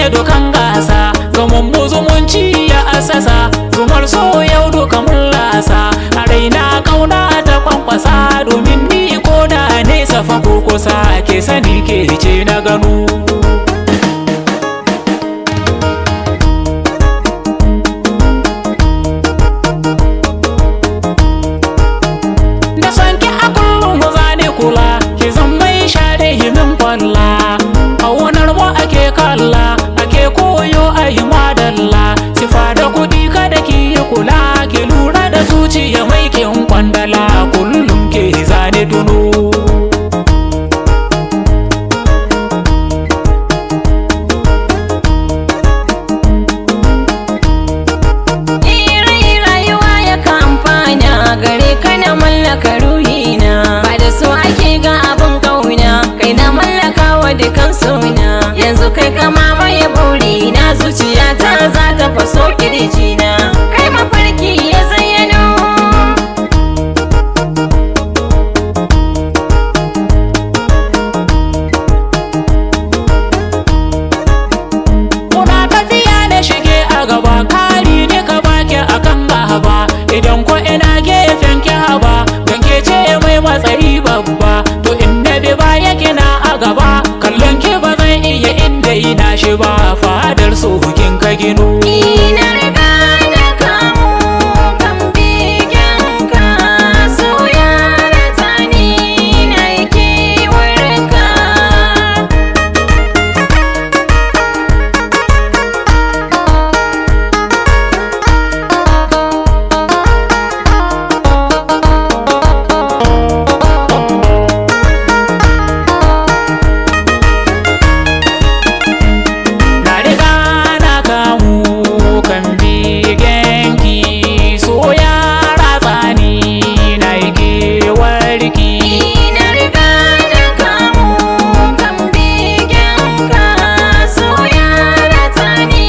dukan gasa, gaman mu zumunci ya asasa, zumar so yau duka mun lasa, a raina kauna ta kwankwasa, domin ni ko da nesa fa ko kusa ke sani ke ce na gano. Da son ki a kullum zane kula, ki zan mai share himin kwalla, aunar mu ake kalla, ake koyo a yi madalla, sifa da kuɗi kada ki yi kula, ki lura da zuciya mai kin kwandala, kullum ke zane tuno. Gare ka na mallaka ruhina, ba da so ake ga abin kauna, kai na mallaka wa dukan suna, yanzu kai ka mamaye burina, zuciyata za ta faso kirjina, kai mafarki ya zayyano. Muna tafiya na shige a gaba, kari ne ka baki akan gaba, idan ko ina gefen ki haba, don ke ce mai matsayi babba, to in na bi baya kina a gaba, kallon ki ba zan iya inda ina shi ba, fadar sokin ka gino. Ina riga na kamu kan begen ka, soyayya ta ni na yi kewar ka. Na riga na kamu kan begen ki, so ya ratsa ni na yi kewar ki. Ina riga na kamu kan begen ka, soyayya ta ni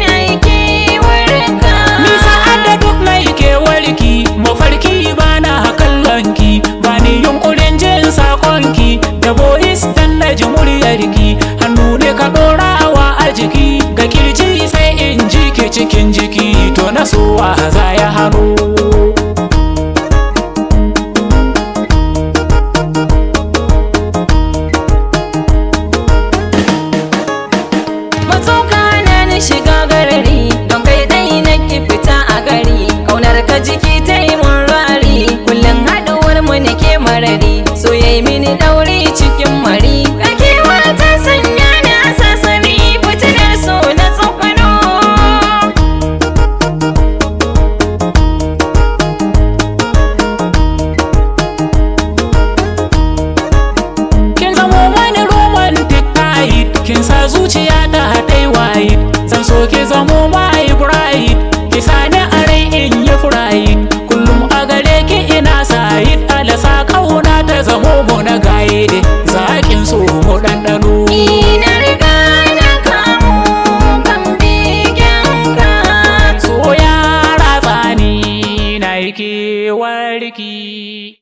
na yi kewar ka. Ni sa'ad da duk na yi kewar ki, mafarki ba na kallon ki, ba ni yunkurin jin sakon ki, da boris dan na ji muryar ki, hannu ne ka ɗorawa a jiki, ga kirji sai in ji ki cikin jiki, to na so a za ya hannu. Matsoka na ni shiga garari, don kai dai na ki fita a gari, kaunar ka jiki ta yi mun rari, kullum haɗuwar mu nake marari, so yayi mini ɗauri cikin mari, kakewa ta sanya ni a sasari, fitinar so na tsokano. Kin zamo wani romantic night, kin sa zuciya ta haɗai wayit, zan so ki zamo my bright, ki sani a rai in yi fright, kullum a gare ki ina sayit, alasa kauna ta zamo mu na gaye, zakin so mu ɗanɗano. Ina riga na kamu kan begen ka. So ya ratsa ni na yi kewar ki.